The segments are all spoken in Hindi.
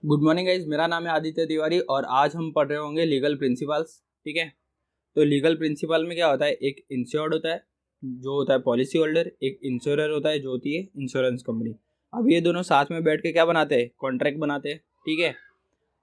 गुड मॉर्निंग गाइज, मेरा नाम है आदित्य तिवारी और आज हम पढ़ रहे होंगे लीगल प्रिंसिपल्स। ठीक है। तो लीगल प्रिंसिपल में क्या होता है, एक इंश्योर्ड होता है जो होता है पॉलिसी होल्डर, एक इंश्योरर होता है जो होती है इंश्योरेंस कंपनी। अब ये दोनों साथ में बैठ के क्या बनाते हैं, कॉन्ट्रैक्ट बनाते हैं। ठीक है।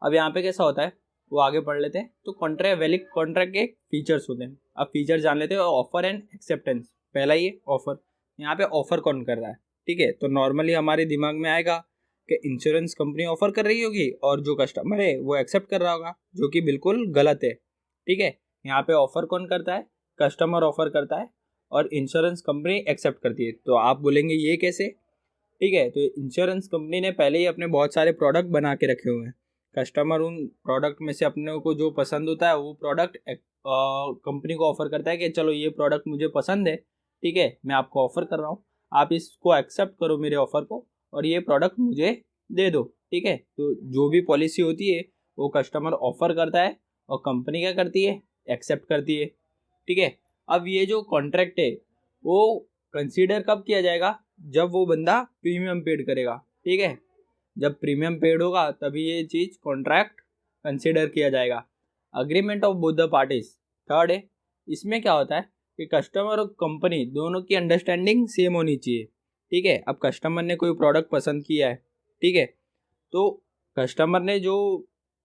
अब यहाँ पे कैसा होता है वो आगे पढ़ लेते हैं। तो कॉन्ट्रैक्ट वैलिड कॉन्ट्रैक्ट के फीचर्स होते हैं। अब फीचर जान लेते हैं। ऑफर एंड एक्सेप्टेंस, पहला ये ऑफर। यहाँ पे ऑफर कौन कर रहा है। ठीक है। तो नॉर्मली हमारे दिमाग में आएगा कि इंश्योरेंस कंपनी ऑफर कर रही होगी और जो कस्टमर है वो एक्सेप्ट कर रहा होगा, जो कि बिल्कुल गलत है। ठीक है। यहाँ पे ऑफर कौन करता है, कस्टमर ऑफर करता है और इंश्योरेंस कंपनी एक्सेप्ट करती है। तो आप बोलेंगे ये कैसे। ठीक है। तो इंश्योरेंस कंपनी ने पहले ही अपने बहुत सारे प्रोडक्ट बना के रखे हुए हैं। कस्टमर उन प्रोडक्ट में से अपने को जो पसंद होता है वो प्रोडक्ट कंपनी को ऑफर करता है कि चलो ये प्रोडक्ट मुझे पसंद है, ठीक है, मैं आपको ऑफर कर रहा हूँ, आप इसको एक्सेप्ट करो मेरे ऑफर को और ये प्रोडक्ट मुझे दे दो। ठीक है। तो जो भी पॉलिसी होती है वो कस्टमर ऑफर करता है और कंपनी क्या करती है, एक्सेप्ट करती है। ठीक है। अब ये जो कॉन्ट्रैक्ट है वो कंसीडर कब किया जाएगा, जब वो बंदा प्रीमियम पेड करेगा। ठीक है। जब प्रीमियम पेड होगा तभी ये चीज कॉन्ट्रैक्ट कंसिडर किया जाएगा। Agreement of both the parties, third है। इसमें क्या होता है कि कस्टमर और कंपनी दोनों की अंडरस्टैंडिंग सेम होनी चाहिए। ठीक है। अब कस्टमर ने कोई प्रोडक्ट पसंद किया है, ठीक है, तो कस्टमर ने जो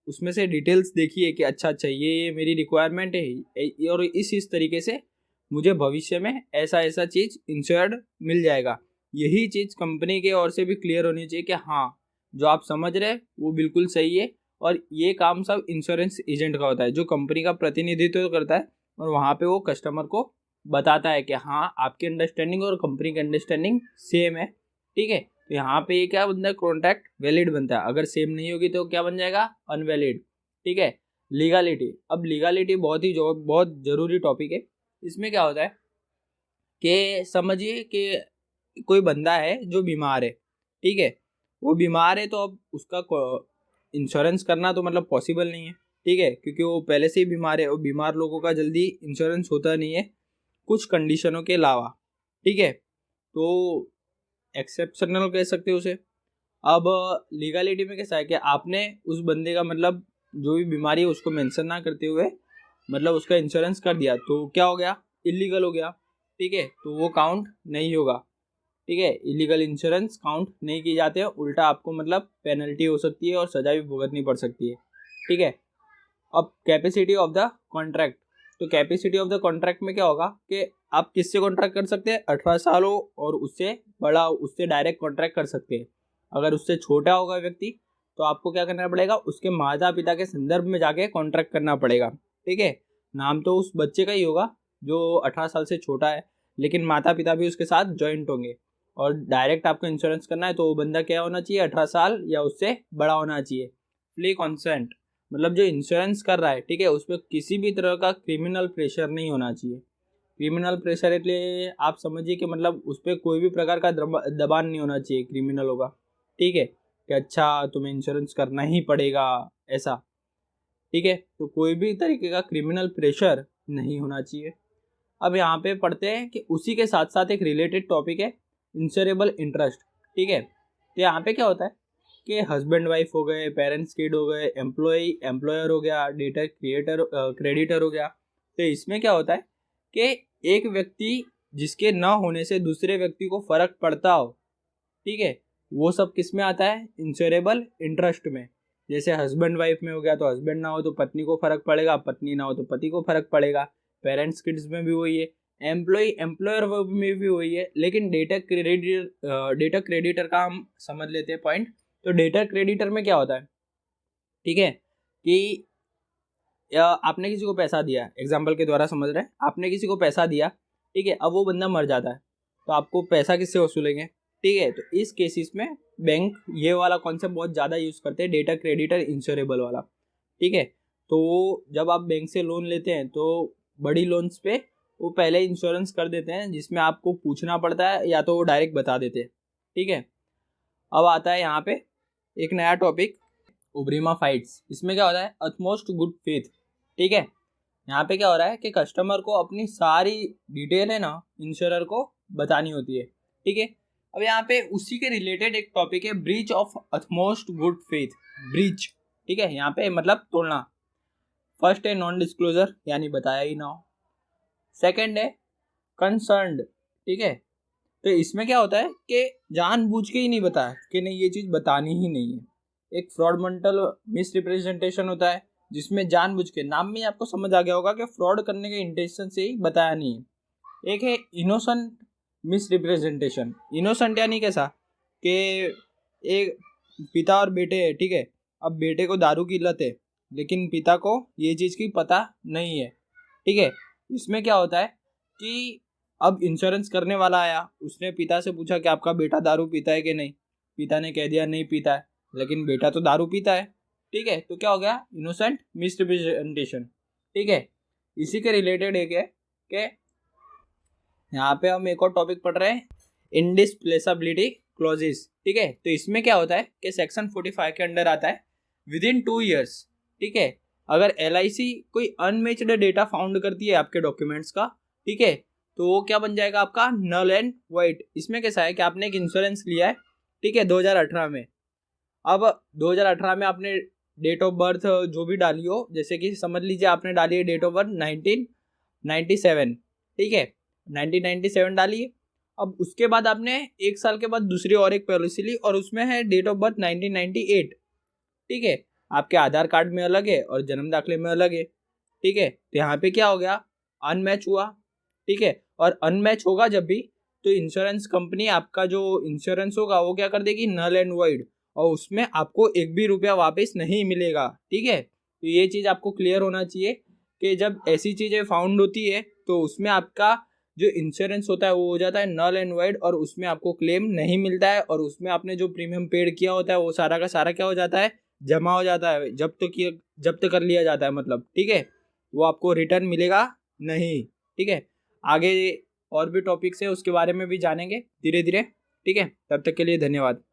उसमें से डिटेल्स देखी है कि अच्छा अच्छा ये मेरी रिक्वायरमेंट है और इस तरीके से मुझे भविष्य में ऐसा ऐसा चीज़ इंश्योर्ड मिल जाएगा, यही चीज़ कंपनी के ओर से भी क्लियर होनी चाहिए कि हाँ जो आप समझ रहे हैं वो बिल्कुल सही है। और ये काम सब इंश्योरेंस एजेंट का होता है जो कंपनी का प्रतिनिधित्व करता है और वहाँ पे वो कस्टमर को बताता है कि हाँ आपकी अंडरस्टैंडिंग और कंपनी की अंडरस्टैंडिंग सेम है। ठीक है। तो यहाँ पे ये क्या बनता है, कॉन्ट्रैक्ट वैलिड बनता है। अगर सेम नहीं होगी तो क्या बन जाएगा, अनवैलिड। ठीक है। लीगालिटी, अब लीगालिटी बहुत जरूरी टॉपिक है। इसमें क्या होता है कि समझिए कि कोई बंदा है जो बीमार है। ठीक है। वो बीमार है तो अब उसका इंश्योरेंस करना तो मतलब पॉसिबल नहीं है। ठीक है। क्योंकि वो पहले से ही बीमार है और बीमार लोगों का जल्दी इंश्योरेंस होता नहीं है कुछ कंडीशनों के अलावा। ठीक है। तो एक्सेप्शनल कह सकते हो उसे। अब लीगलिटी में कैसा है कि आपने उस बंदे का मतलब जो भी बीमारी है उसको मेंशन ना करते हुए मतलब उसका इंश्योरेंस कर दिया तो क्या हो गया, इलीगल हो गया। ठीक है। तो वो काउंट नहीं होगा। ठीक है। इलीगल इंश्योरेंस काउंट नहीं किए जाते हैं, उल्टा आपको मतलब पेनल्टी हो सकती है और सजा भी भुगतनी पड़ सकती है। ठीक है। अब कैपेसिटी ऑफ द कॉन्ट्रैक्ट, तो कैपेसिटी ऑफ द कॉन्ट्रैक्ट में क्या होगा कि आप किससे कॉन्ट्रैक्ट कर सकते हैं, 18 साल हो और उससे बड़ा, उससे डायरेक्ट कॉन्ट्रैक्ट कर सकते हैं। अगर उससे छोटा होगा व्यक्ति तो आपको क्या करना पड़ेगा, उसके माता पिता के संदर्भ में जाके कॉन्ट्रैक्ट करना पड़ेगा। ठीक है। नाम तो उस बच्चे का ही होगा जो 18 साल से छोटा है, लेकिन माता पिता भी उसके साथ ज्वाइंट होंगे। और डायरेक्ट आपको इंश्योरेंस करना है तो वो बंदा क्या होना चाहिए, 18 साल या उससे बड़ा होना चाहिए। फ्री कॉन्सेंट, मतलब जो इंश्योरेंस कर रहा है, ठीक है, उस पर किसी भी तरह का क्रिमिनल प्रेशर नहीं होना चाहिए। क्रिमिनल प्रेशर इसलिए आप समझिए कि मतलब उस पर कोई भी प्रकार का दबाव नहीं होना चाहिए क्रिमिनलों का। ठीक है। कि अच्छा तुम्हें इंश्योरेंस करना ही पड़ेगा ऐसा। ठीक है। तो कोई भी तरीके का क्रिमिनल प्रेशर नहीं होना चाहिए। अब यहाँ पे पढ़ते हैं कि उसी के साथ साथ एक रिलेटेड टॉपिक है, इंश्योरेबल इंटरेस्ट। ठीक है। तो यहाँ पे क्या होता है कि हस्बैंड वाइफ हो गए, पेरेंट्स किड हो गए, एम्प्लॉयर हो गया, डेटर क्रिएटर क्रेडिटर हो गया। तो इसमें क्या होता है कि एक व्यक्ति जिसके न होने से दूसरे व्यक्ति को फर्क पड़ता हो, ठीक है, वो सब किस में आता है, इंश्योरेबल इंटरेस्ट में। जैसे हस्बैंड वाइफ में हो गया तो हस्बैंड ना हो तो पत्नी को फर्क पड़ेगा, पत्नी ना हो तो पति को फर्क पड़ेगा। पेरेंट्स किड्स में भी वही है, एम्प्लॉयर में भी वही है। लेकिन डेटा क्रेडिटर का हम समझ लेते हैं पॉइंट। तो डेटा क्रेडिटर में क्या होता है, ठीक है, कि आपने किसी को पैसा दिया, एग्जाम्पल के द्वारा समझ रहे हैं, आपने किसी को पैसा दिया, ठीक है, अब वो बंदा मर जाता है तो आपको पैसा किससे वसूलेंगे। ठीक है। तो इस केसेस में बैंक ये वाला कॉन्सेप्ट बहुत ज़्यादा यूज़ करते हैं, डेटा क्रेडिटर इंश्योरेबल वाला। ठीक है। तो जब आप बैंक से लोन लेते हैं तो बड़ी लोन्स पे वो पहले इंश्योरेंस कर देते हैं जिसमें आपको पूछना पड़ता है या तो वो डायरेक्ट बता देते हैं। ठीक है। अब आता है यहाँ पे एक नया टॉपिक, ओब्रीमा फाइट्स। इसमें क्या होता है, अटमोस्ट गुड फेथ। ठीक है। यहाँ पे क्या हो रहा है कि कस्टमर को अपनी सारी डिटेल है ना इंश्योरर को बतानी होती है। ठीक है। अब यहाँ पे उसी के रिलेटेड एक टॉपिक है breach of utmost good faith. Breach, ठीक है, यहाँ पे मतलब तोड़ना। फर्स्ट है नॉन डिस्क्लोजर, यानी बताया ही ना हो। सेकंड है कंसर्न्ड, ठीक है, तो इसमें क्या होता है कि जानबूझ के ही नहीं बताया कि नहीं ये चीज़ बतानी ही नहीं है। एक फ्रॉडमेंटल मिस रिप्रेजेंटेशन होता है जिसमें जानबूझ के, नाम में आपको समझ आ गया होगा कि फ्रॉड करने के इंटेंशन से ही बताया नहीं है। एक है इनोसेंट मिस रिप्रेजेंटेशन। इनोसेंट यानी कैसा कि एक पिता और बेटे है, ठीक है, अब बेटे को दारू की लत है लेकिन पिता को ये चीज़ की पता नहीं है, ठीक है। इसमें क्या होता है कि अब इंश्योरेंस करने वाला आया, उसने पिता से पूछा कि आपका बेटा दारू पीता है कि नहीं। पिता ने कह दिया नहीं पीता है, लेकिन बेटा तो दारू पीता है, ठीक है, तो क्या हो गया, इनोसेंट मिसरिप्रेजेंटेशन, ठीक है। इसी के रिलेटेड एक है कि यहाँ पे हम एक और टॉपिक पढ़ रहे हैं, इंडिस्प्लेसेबिलिटी क्लॉजेस, ठीक है। तो इसमें क्या होता है कि सेक्शन 45 के अंडर आता है विदिन 2 years, ठीक है, अगर LIC कोई अनमैच्ड डेटा फाउंड करती है आपके डॉक्यूमेंट्स का, ठीक है, तो वो क्या बन जाएगा आपका नल एंड वाइड। इसमें कैसा है कि आपने एक इंश्योरेंस लिया है, ठीक है, 2018 में। अब 2018 में आपने डेट ऑफ बर्थ जो भी डाली हो, जैसे कि समझ लीजिए आपने डाली है डेट ऑफ बर्थ 1997, ठीक है, 1997 डाली है। अब उसके बाद आपने 1 साल के बाद दूसरी और एक पॉलिसी ली और उसमें है डेट ऑफ बर्थ 1998, ठीक है, आपके आधार कार्ड में अलग है और जन्म दाखिले में अलग है, ठीक है। तो यहाँ पे क्या हो गया, अनमैच हुआ, ठीक है, और अनमैच होगा जब भी, तो इंश्योरेंस कंपनी आपका जो इंश्योरेंस होगा वो क्या कर देगी, नल एंड वाइड, और उसमें आपको एक भी रुपया वापस नहीं मिलेगा, ठीक है। तो ये चीज़ आपको क्लियर होना चाहिए कि जब ऐसी चीज़ें फाउंड होती है तो उसमें आपका जो इंश्योरेंस होता है वो हो जाता है नल एंड वाइड और उसमें आपको क्लेम नहीं मिलता है, और उसमें आपने जो प्रीमियम पेड किया होता है वो सारा का सारा क्या हो जाता है, जमा हो जाता है, जब्त कर लिया जाता है मतलब, ठीक है, वो आपको रिटर्न मिलेगा नहीं, ठीक है। आगे और भी टॉपिक्स है उसके बारे में भी जानेंगे धीरे धीरे, ठीक है। तब तक के लिए धन्यवाद।